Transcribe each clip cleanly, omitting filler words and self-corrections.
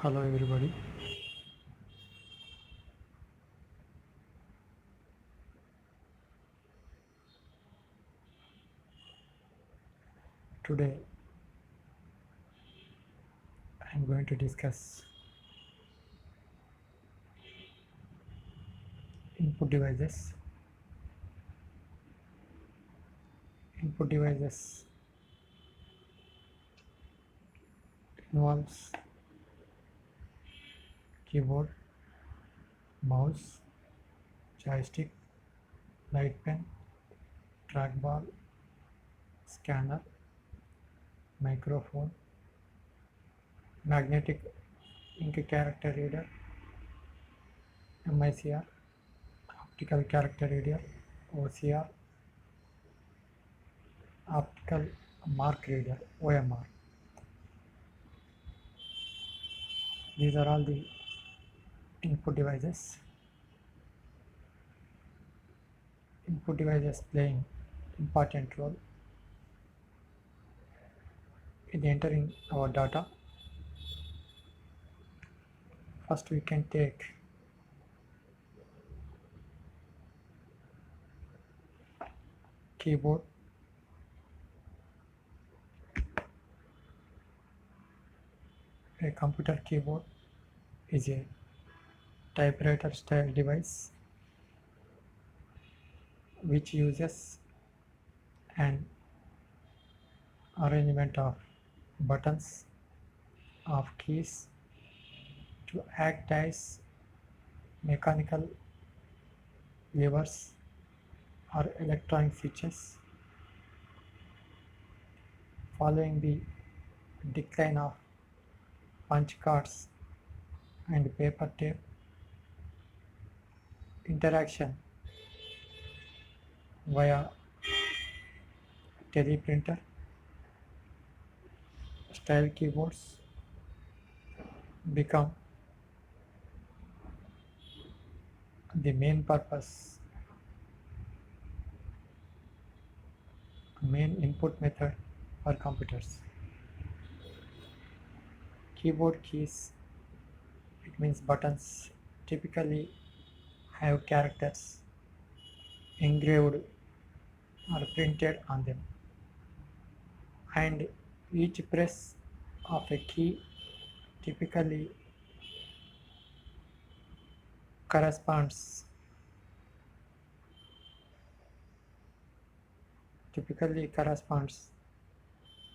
Hello everybody. Today I'm going to discuss input devices. Input devices involves keyboard, mouse, joystick, light pen, trackball, scanner, microphone, magnetic ink character reader, MICR, optical character reader, OCR, optical mark reader, OMR. These are all the input devices. Input devices playing important role in entering our data. First we can take keyboard. A computer keyboard is a typewriter style device which uses an arrangement of buttons of keys to act as mechanical levers or electronic switches. Following the decline of punch cards and paper tape, interaction via teleprinter style keyboards become the main input method for computers. Keyboard keys, it means buttons, typically have characters engraved or printed on them, and each press of a key typically corresponds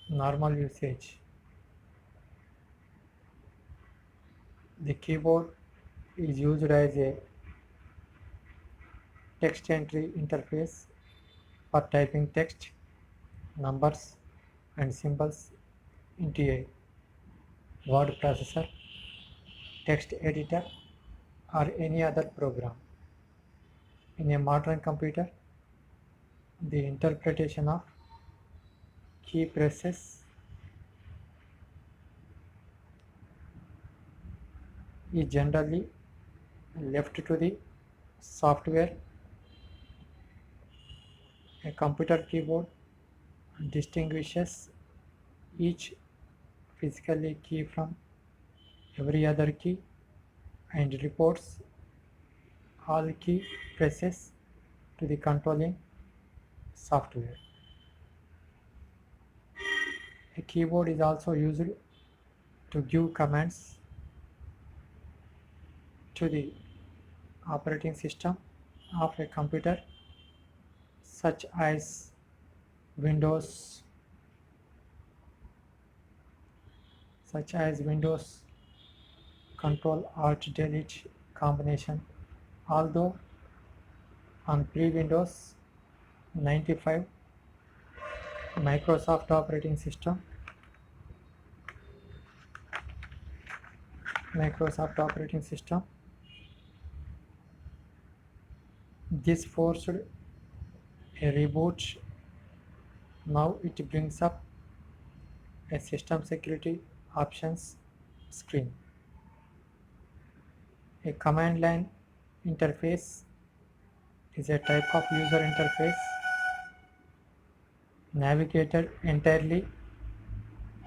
normal usage. The keyboard is used as a text entry interface for typing text, numbers, and symbols into a word processor, text editor, or any other program. In a modern computer, the interpretation of key presses is generally left to the software. A computer keyboard distinguishes each physical key from every other key and reports all key presses to the controlling software. A keyboard is also used to give commands to the operating system of a computer, such as Windows Windows Control Alt Delete combination. Although on pre-Windows 95 Microsoft operating system, this forced a reboot. Now it brings up a system security options screen. A command line interface is a type of user interface navigated entirely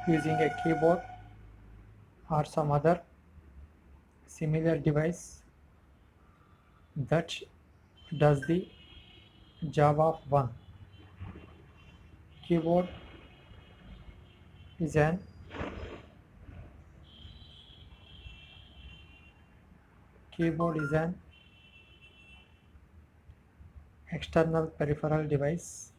using a keyboard or some other similar device that does the job of one. Keyboard is an keyboard is an external peripheral device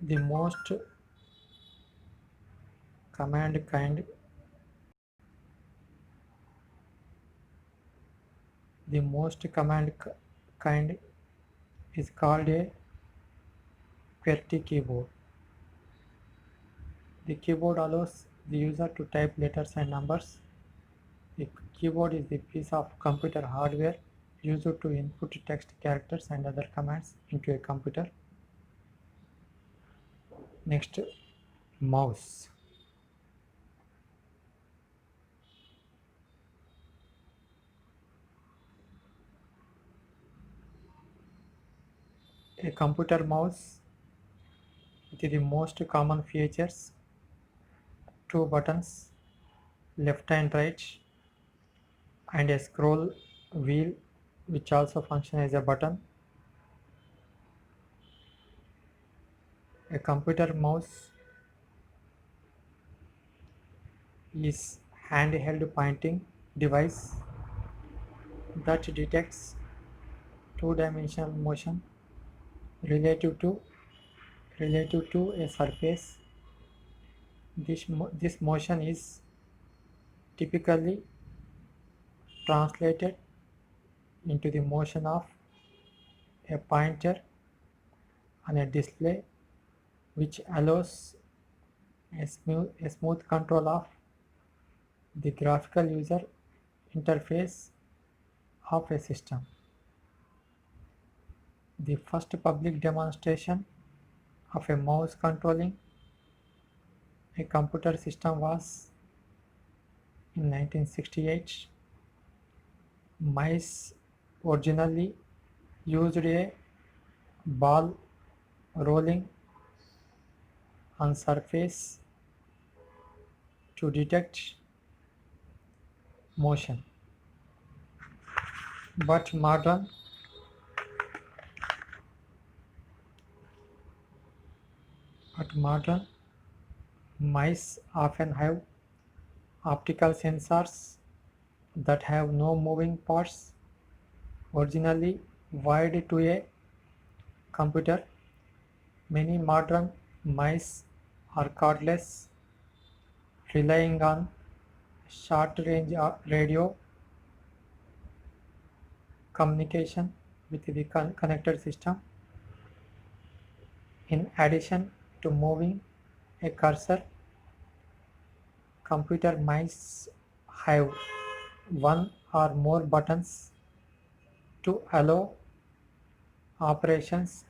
the most command kind the most command kind is called a QWERTY keyboard. The keyboard allows the user to type letters and numbers. The keyboard is the piece of computer hardware used to input text, characters and other commands into a computer. Next, mouse. A computer mouse with the most common features: two buttons, left and right, and a scroll wheel which also functions as a button. A computer mouse is handheld pointing device that detects two-dimensional motion relative to a surface. This motion is typically translated into the motion of a pointer on a display, which allows a smooth control of the graphical user interface of a system. The first public demonstration of a mouse controlling a computer system was in 1968. Mice originally used a ball rolling on surface to detect motion, but modern mice often have optical sensors that have no moving parts. Originally wired to a computer, many modern mice are cordless, relying on short-range radio communication with the connected system. In addition to moving a cursor, computer mice have one or more buttons to allow operations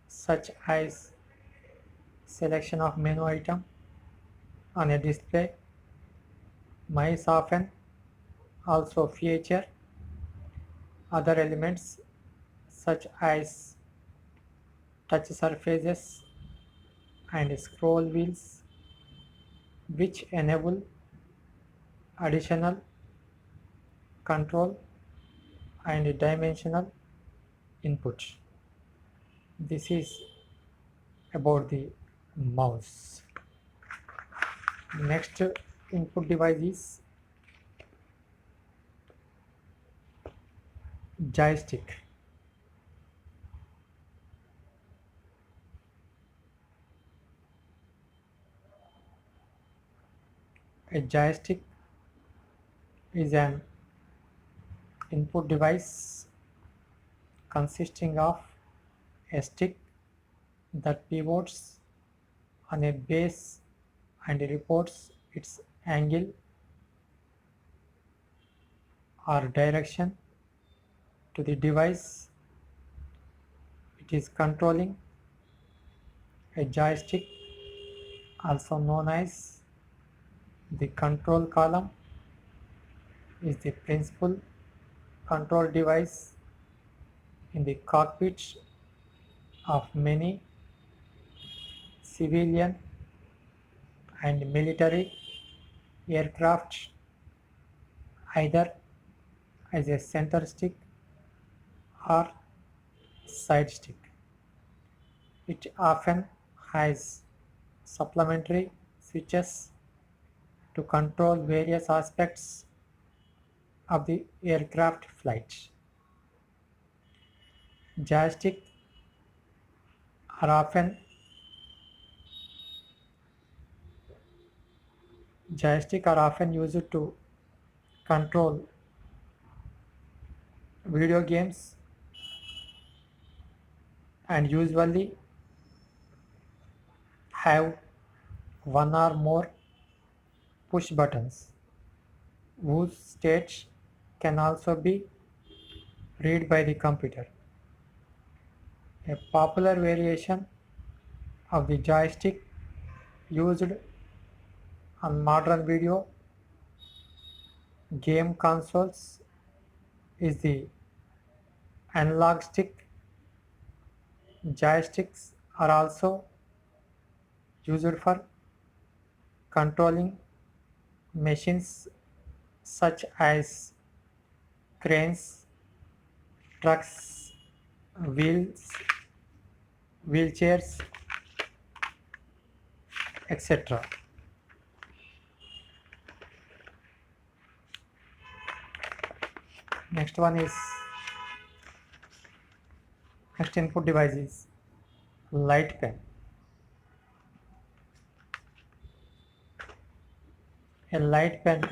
such as selection of menu item on a display. Mice often also feature other elements such as touch surfaces and scroll wheels, which enable additional control and dimensional input. This is about the mouse. Next input device is joystick. A joystick is an input device consisting of a stick that pivots on a base and reports its angle or direction to the device it is controlling. A joystick, also known as the control column, is the principal control device in the cockpit of many civilian and military aircraft either as a center stick or side stick. It often has supplementary switches to control various aspects of the aircraft flight. Joysticks are often used to control video games and usually have one or more push buttons whose states can also be read by the computer. A popular variation of the joystick used on modern video game consoles is the analog stick. Joysticks are also used for controlling machines such as cranes, trucks, wheels, wheelchairs, etc. Next one is next input device is light pen. A light pen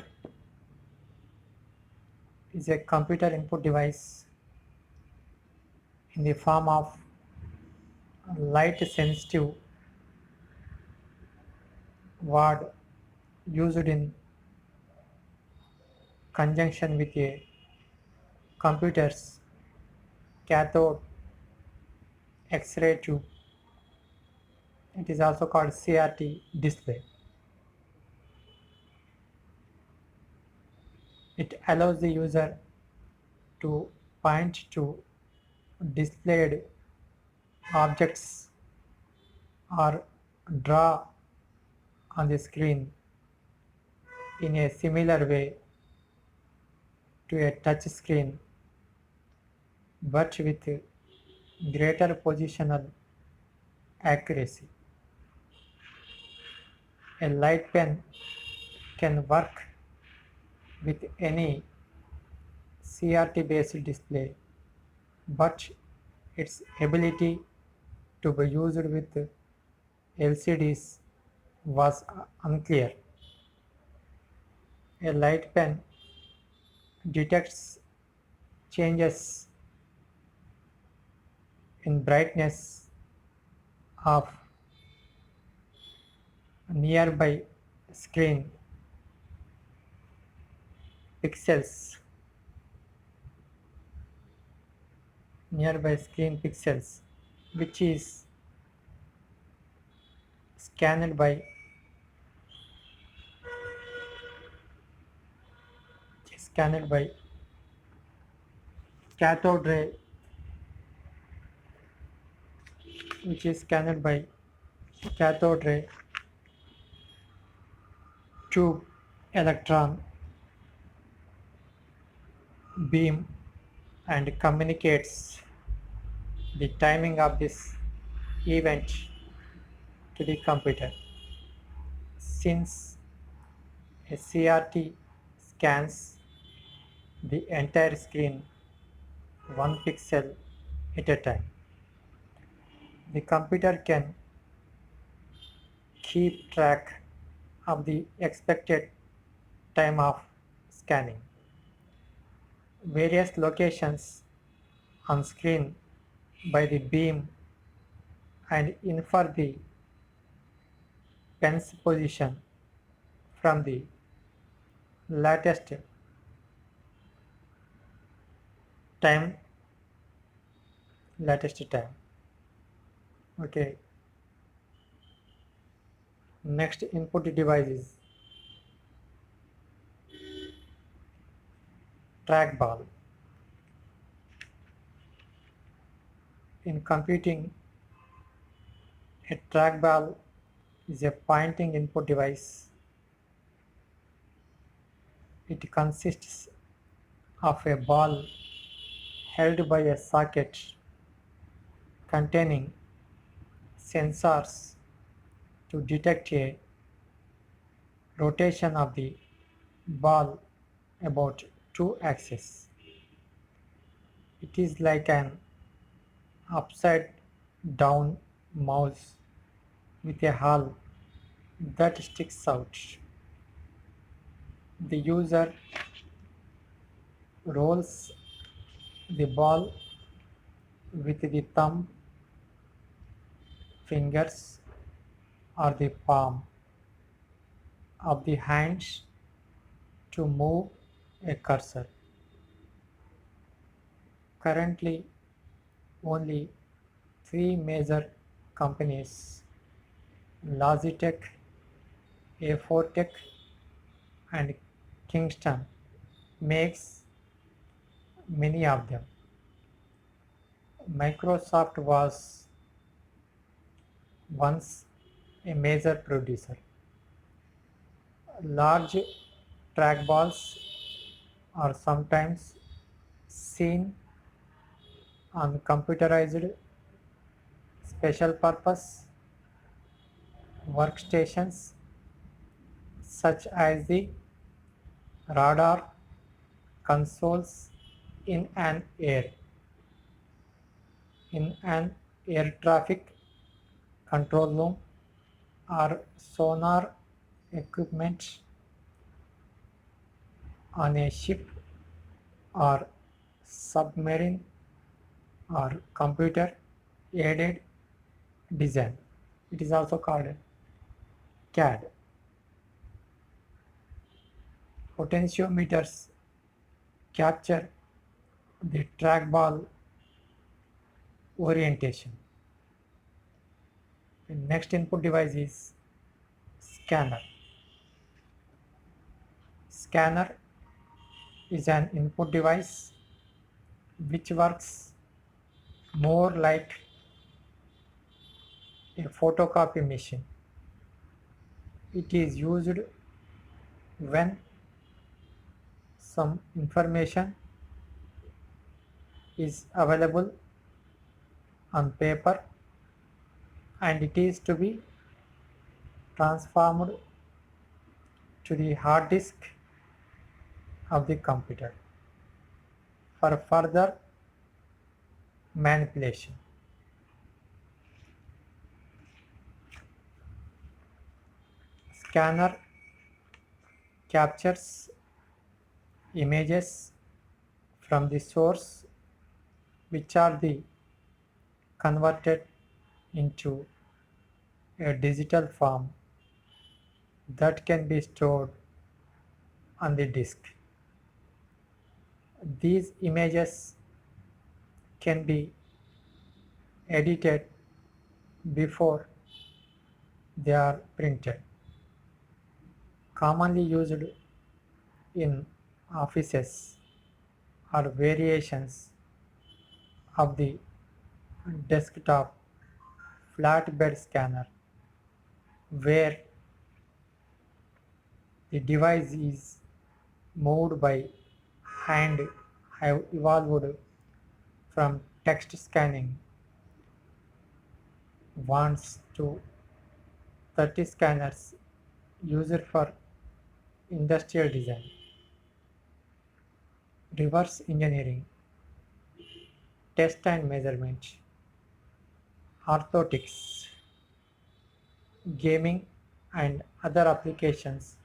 is a computer input device in the form of light sensitive word used in conjunction with a computer's cathode X-ray tube. It is also called CRT display. It allows the user to point to displayed objects or draw on the screen in a similar way to a touch screen but with greater positional accuracy. A light pen can work with any CRT-based display, but its ability to be used with LCDs was unclear. A light pen detects changes in brightness of nearby screen pixels which is scanned by cathode ray cathode ray tube electron beam and communicates the timing of this event to the computer. Since a CRT scans the entire screen one pixel at a time, the computer can keep track of the expected time of scanning. Various locations on screen by the beam and infer the pen's position from the latest time. Okay. Next input device is trackball. In computing, a trackball is a pointing input device. It consists of a ball held by a socket containing sensors to detect a rotation of the ball about two axes. It is like an upside down mouse with a hull that sticks out. The user rolls the ball with the thumb, fingers, or the palm of the hands to move a cursor. Currently, only three major companies, Logitech, A4Tech, and Kingston, makes many of them. Microsoft was once a major producer. Large trackballs are sometimes seen on computerized special purpose workstations such as the radar consoles in an air in an air traffic control room or sonar equipment on a ship or submarine or computer aided design. It is also called CAD. Potentiometers capture the trackball orientation. The next input device is scanner. Scanner is an input device which works more like a photocopy machine. It is used when some information is available on paper and it is to be transformed to the hard disk of the computer for further manipulation. Scanner captures images from the source which are the converted into a digital form that can be stored on the disk. These images can be edited before they are printed. Commonly used in offices are variations of the desktop flatbed scanner where the device is moved by hand have evolved from text scanning once to 30 scanners used for industrial design. Reverse engineering, test and measurement, orthotics, gaming and other applications,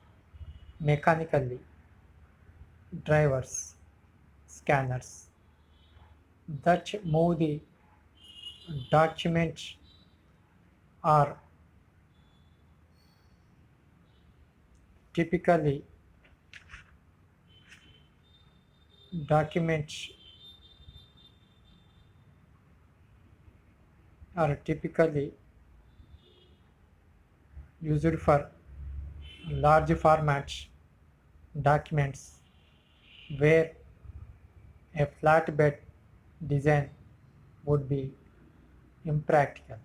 mechanically, drivers, scanners that move the document are typically documents are typically used for large format documents where a flatbed design would be impractical.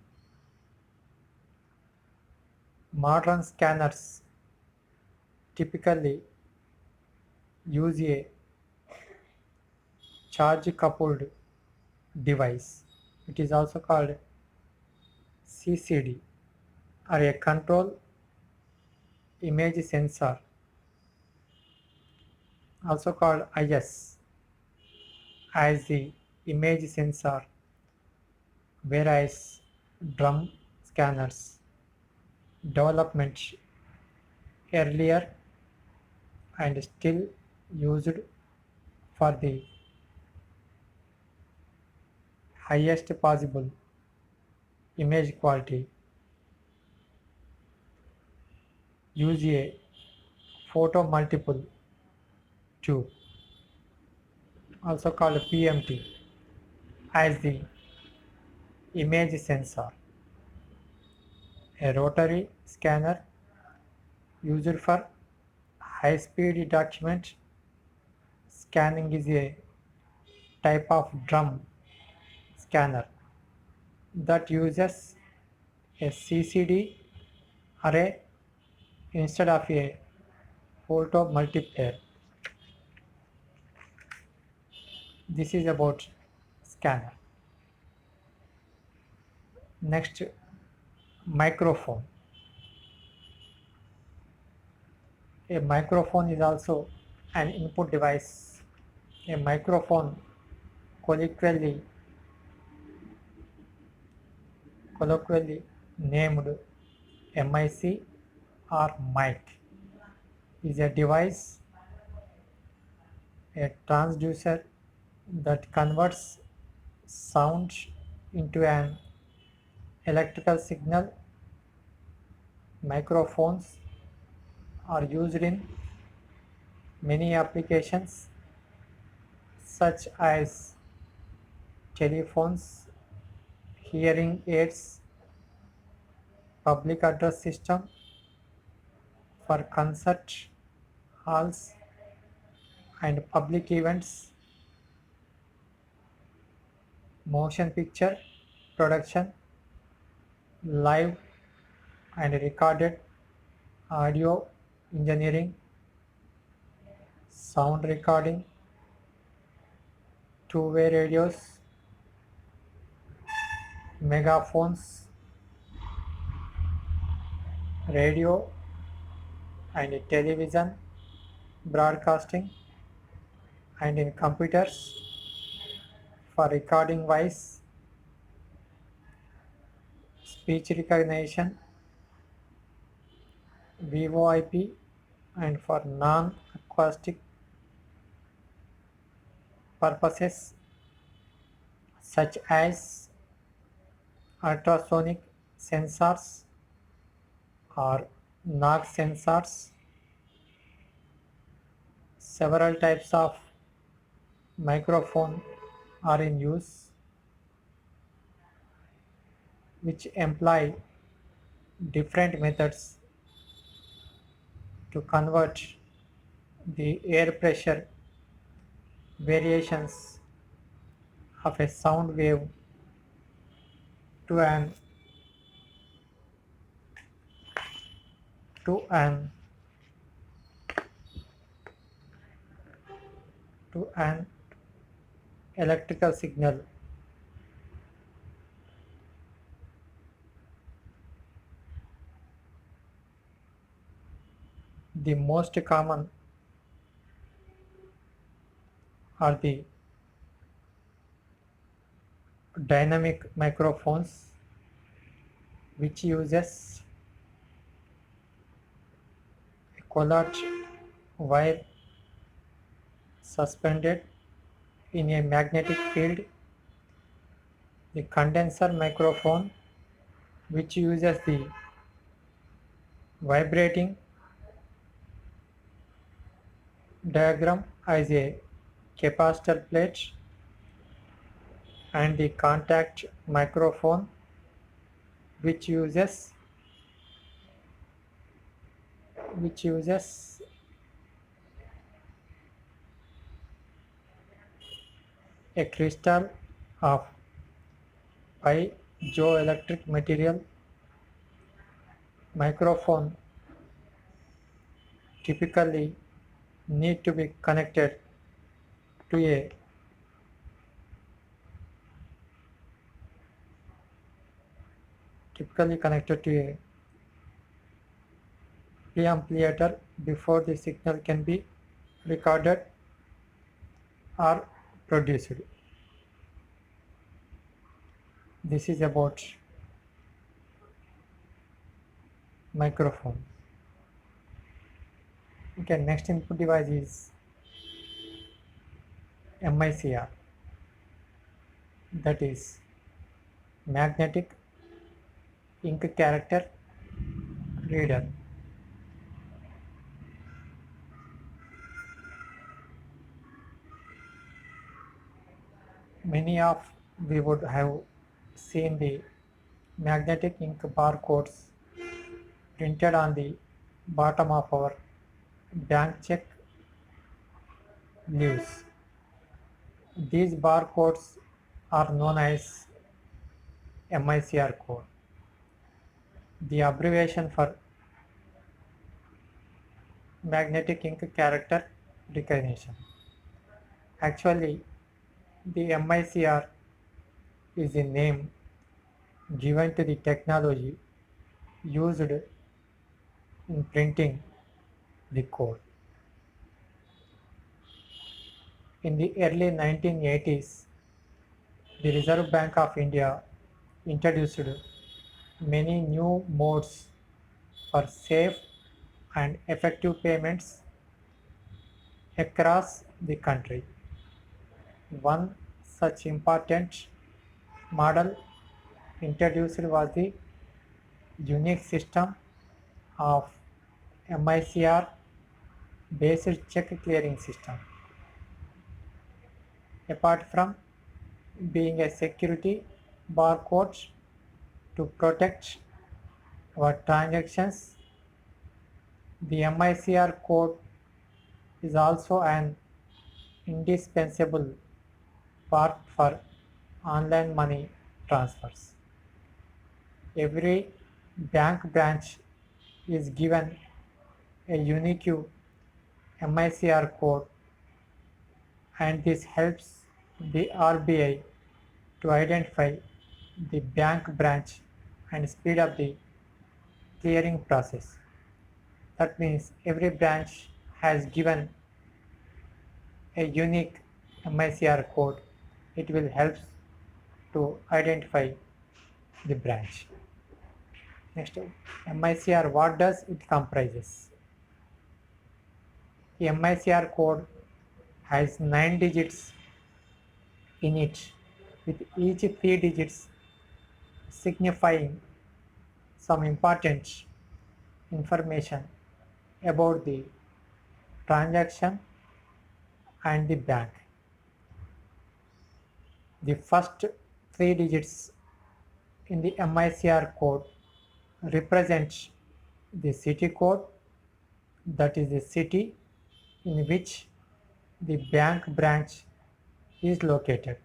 Modern scanners typically use a charge-coupled device. It is also called CCD or a control image sensor, also called IS, as the image sensor, whereas drum scanners development earlier and still used for the highest possible image quality use a photo multiple tube, also called PMT, as the image sensor. A rotary scanner used for high-speed document scanning is a type of drum scanner that uses a CCD array instead of a photo multiplier. This is about scanner. Next, microphone. A microphone is also an input device. A microphone, colloquially, colloquially named MIC or mic, is a device, a transducer that converts sound into an electrical signal. Microphones are used in many applications such as telephones, hearing aids, public address system for concert halls and public events, motion picture production, live and recorded audio engineering, sound recording, two-way radios, megaphones, radio and television broadcasting, and in computers for recording voice, speech recognition, VoIP, and for non-acoustic purposes such as ultrasonic sensors or NOx sensors. Several types of microphone are in use, which employ different methods to convert the air pressure variations of a sound wave to an to an to an electrical signal. The most common are the dynamic microphones, which uses a coiled wire suspended in a magnetic field. The condenser microphone, which uses the vibrating diaphragm as a capacitor plate, and the contact microphone, which uses a crystal of piezoelectric material Microphone typically need to be to a connected to a preamplifier before the signal can be recorded or produced. This is about microphone. Okay, next input device is MICR, that is magnetic ink character reader. Many of we would have seen the magnetic ink barcodes printed on the bottom of our bank check leaves. These barcodes are known as MICR code, the abbreviation for magnetic ink character recognition. Actually, the MICR is a name given to the technology used in printing the code. In the early 1980s, the Reserve Bank of India introduced many new modes for safe and effective payments across the country. One such important model introduced was the unique system of MICR based check clearing system. Apart from being a security barcode to protect our transactions, the MICR code is also an indispensable part for online money transfers. Every bank branch is given a unique MICR code, and this helps the RBI to identify the bank branch and speed up the clearing process. That means every branch has given a unique MICR code. It will help to identify the branch. Next, MICR, what does it comprises? The MICR code has 9 digits in it, with each 3 digits signifying some important information about the transaction and the bank. The first 3 digits in the MICR code represent the city code, that is the city in which the bank branch is located.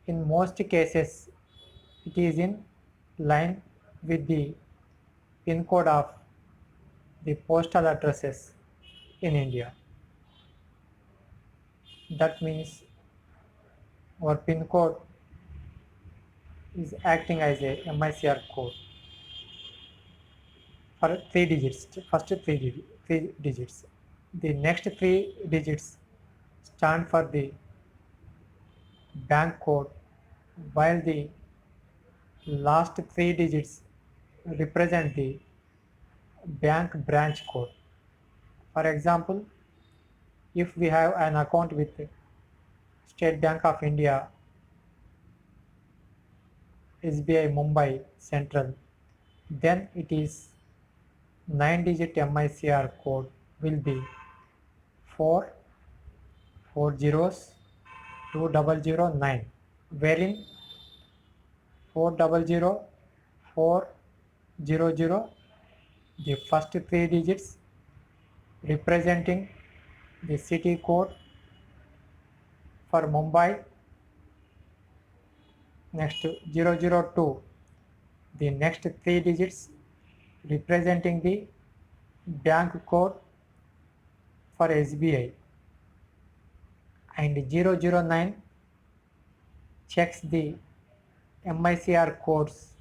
In most cases, it is in line with the PIN code of the postal addresses in India. That means our PIN code is acting as a MICR code for 3 digits, first 3 digits. The next 3 digits stand for the bank code, while the last 3 digits represent the bank branch code. For example, if we have an account with State Bank of India, SBI Mumbai Central, then it is 9-digit MICR code will be 4 4 zeros 2009, wherein 400 400, the first 3 digits representing the city code for Mumbai. Next 002, the next 3 digits representing the bank code for SBI, and 009 checks the MICR codes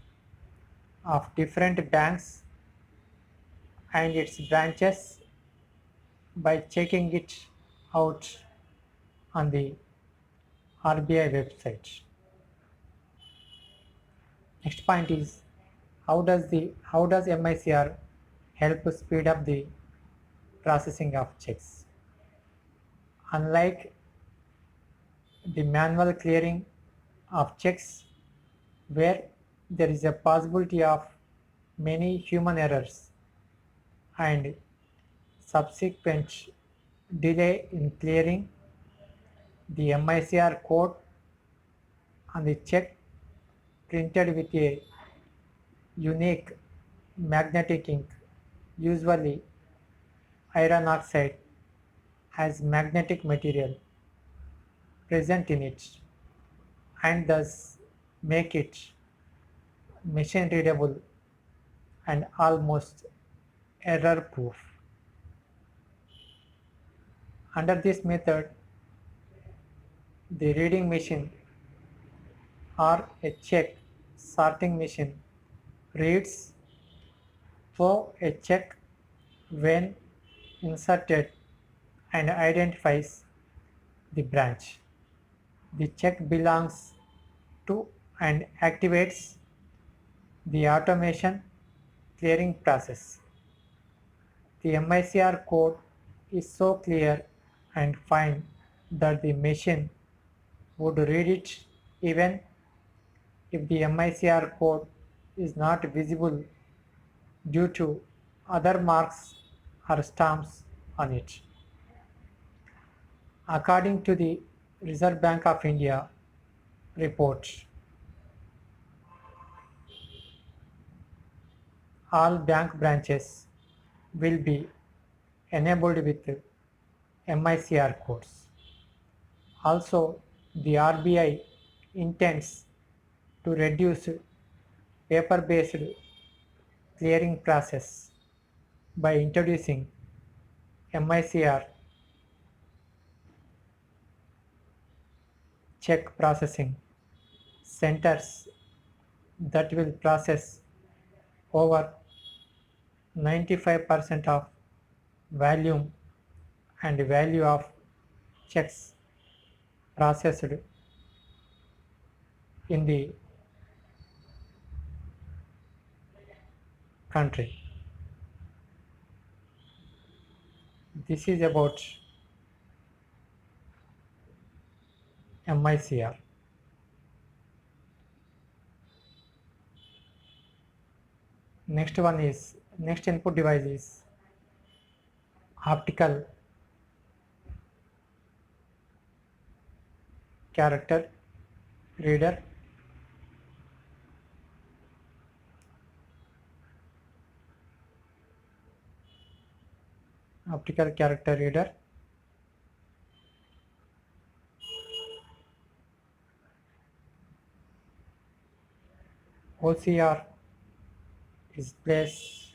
of different banks and its branches by checking it out on the RBI website. Next point is how does MICR help speed up the processing of checks? Unlike the manual clearing of checks where there is a possibility of many human errors and subsequent delay in clearing, the MICR code on the check printed with a unique magnetic ink, usually iron oxide, has magnetic material present in it and thus make it machine readable and almost error proof. Under this method, the reading machine or a check sorting machine reads for a check when inserted and identifies the branch the check belongs to and activates the automation clearing process. The MICR code is so clear and fine that the machine would read it even if the MICR code is not visible due to other marks or stamps on it. According to the Reserve Bank of India report, all bank branches will be enabled with MICR codes. Also, the RBI intends to reduce paper-based clearing process by introducing MICR check processing centers that will process over 95% of volume and value of checks processed in the country. This is about MICR. Next input device is optical character reader. Optical character reader OCR is plays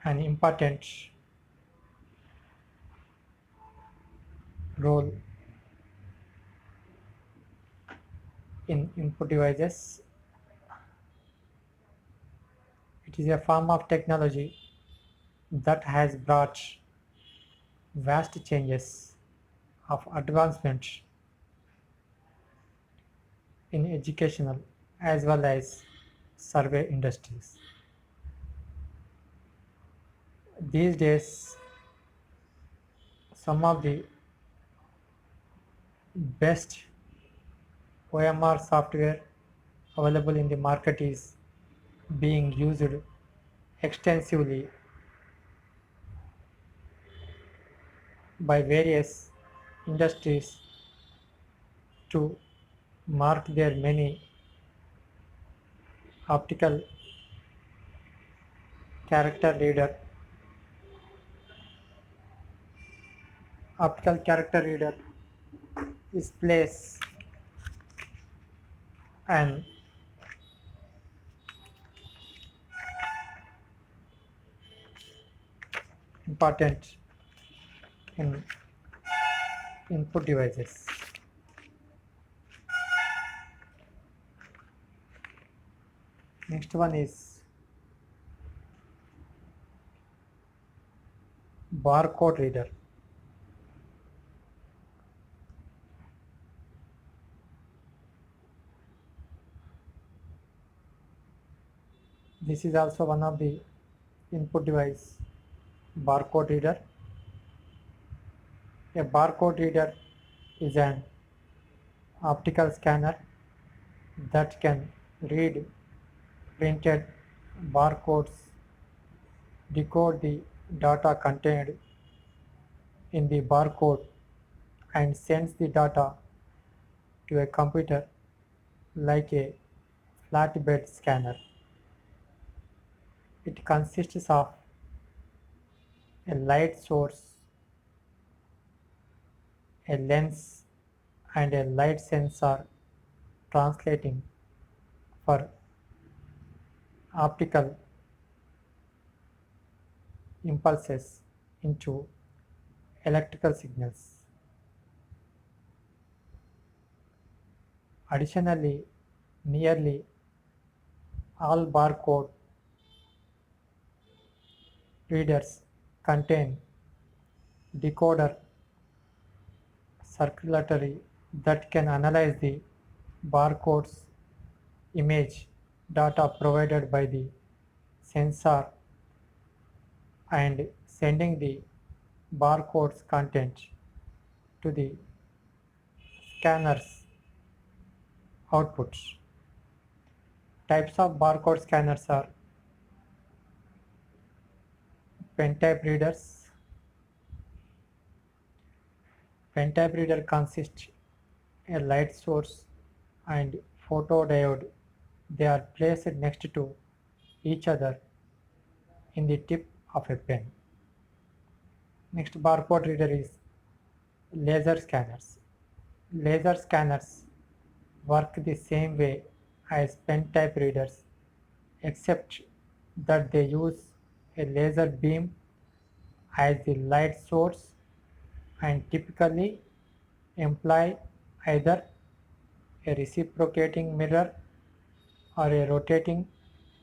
an important role in input devices. It is a form of technology that has brought vast changes of advancement in educational as well as survey industries. These days, some of the best OMR software available in the market is being used extensively by various industries to mark their many optical character reader. Optical character reader displays an important in input devices. Next one is barcode reader. This is also one of the input device, barcode reader. A barcode reader is an optical scanner that can read printed barcodes, decode the data contained in the barcode, and sends the data to a computer like a flatbed scanner. It consists of a light source, a lens, and a light sensor translating for optical impulses into electrical signals. Additionally, nearly all barcode readers contain decoder circuitry that can analyze the barcode's image data provided by the sensor and sending the barcode's content to the scanner's outputs. Types of barcode scanners are pen-type readers. Pen-type reader consists a light source and photodiode. They are placed next to each other in the tip of a pen. Next barcode reader is laser scanners. Laser scanners work the same way as pen-type readers except that they use a laser beam as the light source and typically employ either a reciprocating mirror or a rotating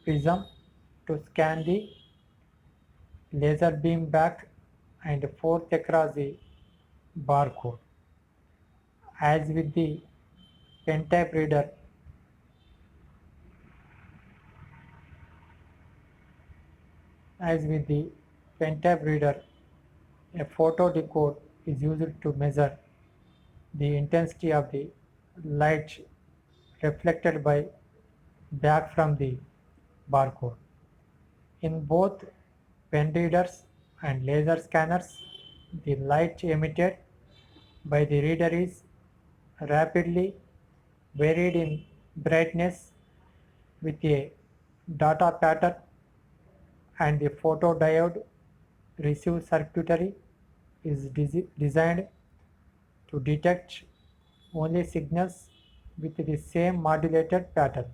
prism to scan the laser beam back and forth across the barcode. As with the pen-type reader, as with the pen-type reader, a photodecode is used to measure the intensity of the light reflected by back from the barcode. In both pen readers and laser scanners, the light emitted by the reader is rapidly varied in brightness with a data pattern, and the photodiode receive circuitry is designed to detect only signals with the same modulated pattern.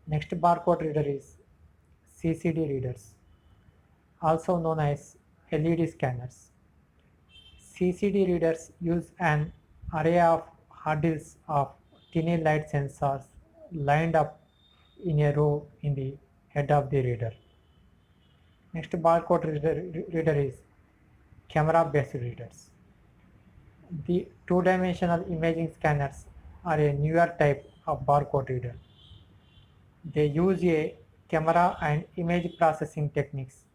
Next barcode reader is CCD readers, also known as LED scanners. CCD readers use an array of hurdles of tiny light sensors lined up in a row in the head of the reader. Next barcode reader is camera-based readers. The two-dimensional imaging scanners are a newer type of barcode reader. They use a camera and image processing techniques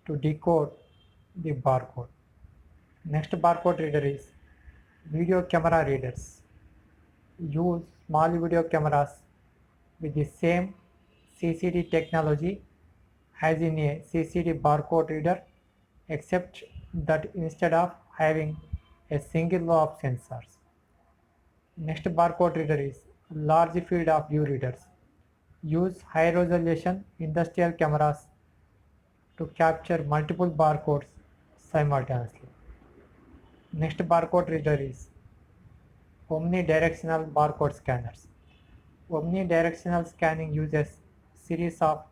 to decode the barcode. Next barcode reader is video camera readers. Use small video cameras with the same CCD technology as in a CCD barcode reader, except that instead of having a single row of sensors. Next barcode reader is large field of view readers. Use high resolution industrial cameras to capture multiple barcodes simultaneously. Next barcode reader is omnidirectional barcode scanners. Omnidirectional scanning uses series of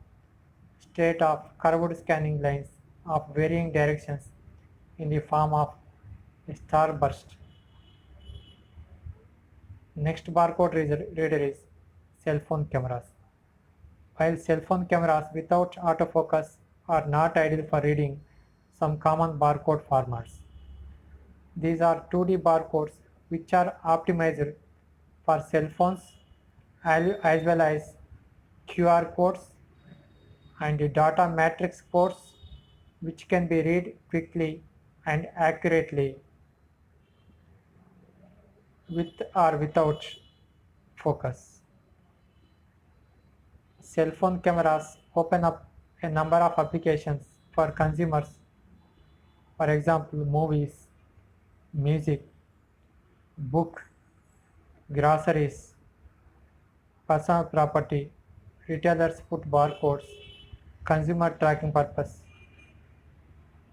state of curved scanning lines of varying directions in the form of a starburst. Next barcode reader is cell phone cameras. While cell phone cameras without autofocus are not ideal for reading some common barcode formats, these are 2D barcodes which are optimized for cell phones as well as QR codes and data matrix codes which can be read quickly and accurately with or without focus. Cell phone cameras open up a number of applications for consumers, for example, movies, music, book, groceries, personal property, retailers put barcodes, consumer tracking purpose,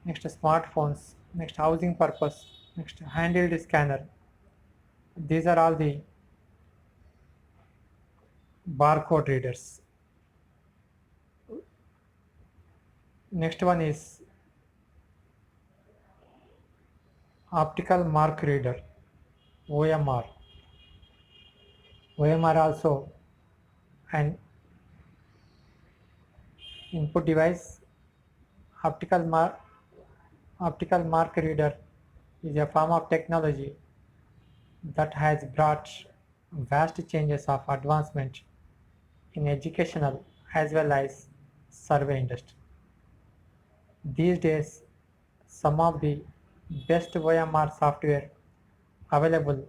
next smartphones, next housing purpose, next handheld scanner. These are all the barcode readers. Next one is optical mark reader, OMR. OMR also an input device. Optical mark Optical mark reader is a form of technology that has brought vast changes of advancement in educational as well as survey industry. These days, some of the best OMR software available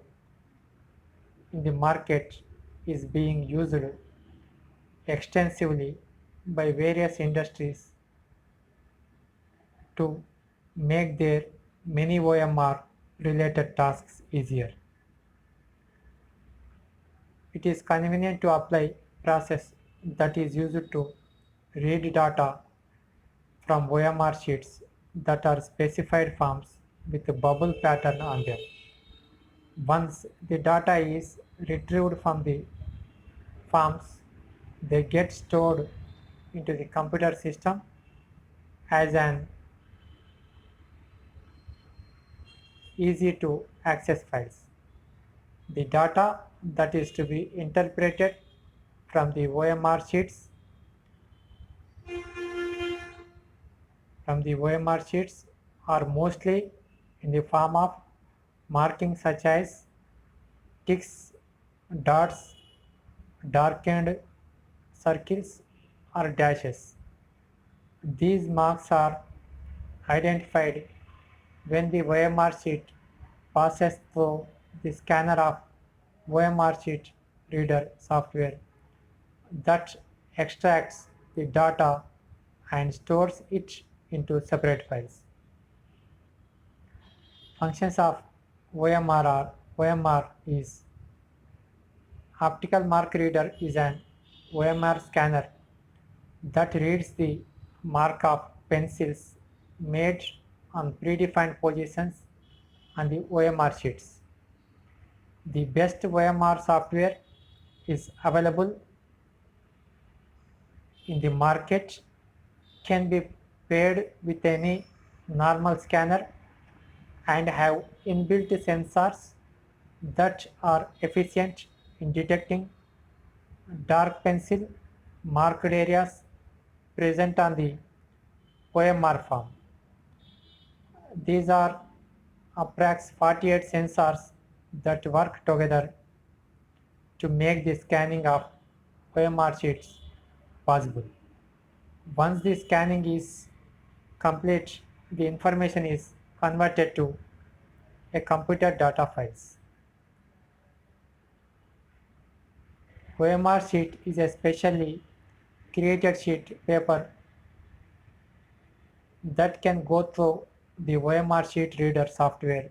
in the market is being used extensively by various industries to make their many OMR related tasks easier. It is convenient to apply process that is used to read data from OMR sheets that are specified forms with a bubble pattern on them. Once the data is retrieved from the forms, they get stored into the computer system as an easy to access files. The data that is to be interpreted from the OMR sheets are mostly in the form of markings such as ticks, dots, darkened circles, or dashes. These marks are identified when the OMR sheet passes through the scanner of OMR sheet reader software that extracts the data and stores it into separate files. Functions of OMR is optical mark reader is an OMR scanner that reads the mark of pencils made on predefined positions on the OMR sheets. The best OMR software is available in the market, can be paired with any normal scanner and have inbuilt sensors that are efficient in detecting dark pencil marked areas present on the OMR form. These are approx 48 sensors that work together to make the scanning of OMR sheets possible. Once the scanning is complete, the information is converted to a computer data files. OMR sheet is a specially created sheet paper that can go through the OMR sheet reader software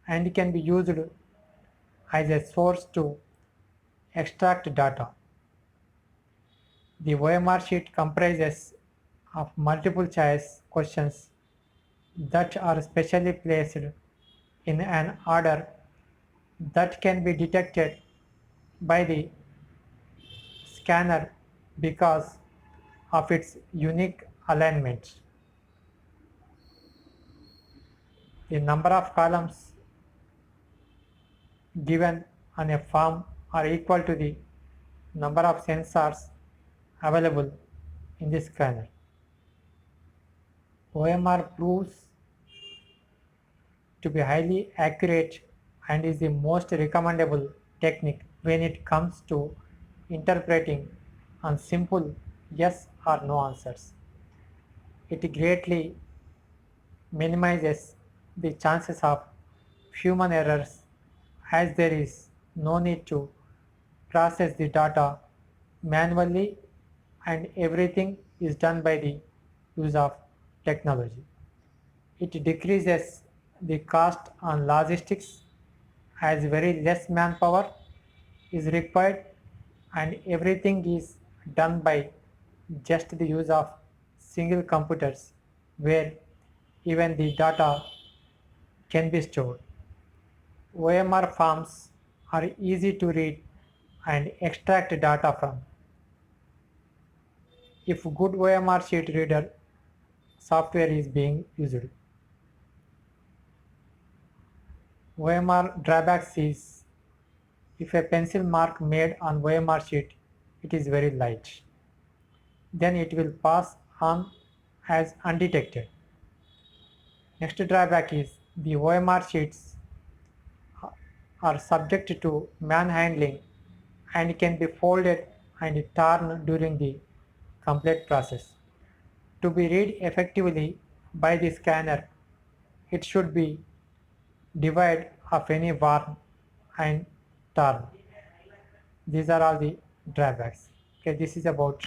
and can be used as a source to extract data. The OMR sheet comprises of multiple choice questions that are specially placed in an order that can be detected by the scanner because of its unique alignment. The number of columns given on a form are equal to the number of sensors available in the scanner. OMR proves to be highly accurate and is the most recommendable technique when it comes to interpreting on simple yes or no answers. It greatly minimizes the chances of human errors as there is no need to process the data manually and everything is done by the use of technology. It decreases the cost on logistics as very less manpower is required and everything is done by just the use of single computers where even the data can be stored. OMR forms are easy to read and extract data from. If good OMR sheet reader software is being used. OMR drawbacks is if a pencil mark made on OMR sheet it is very light, then it will pass on as undetected. Next drawback is the OMR sheets are subject to manhandling and can be folded and torn during the complete process. To be read effectively by the scanner, it should be devoid of any worn and torn. These are all the drawbacks. Okay, this is about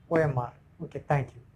OMR. Okay, thank you.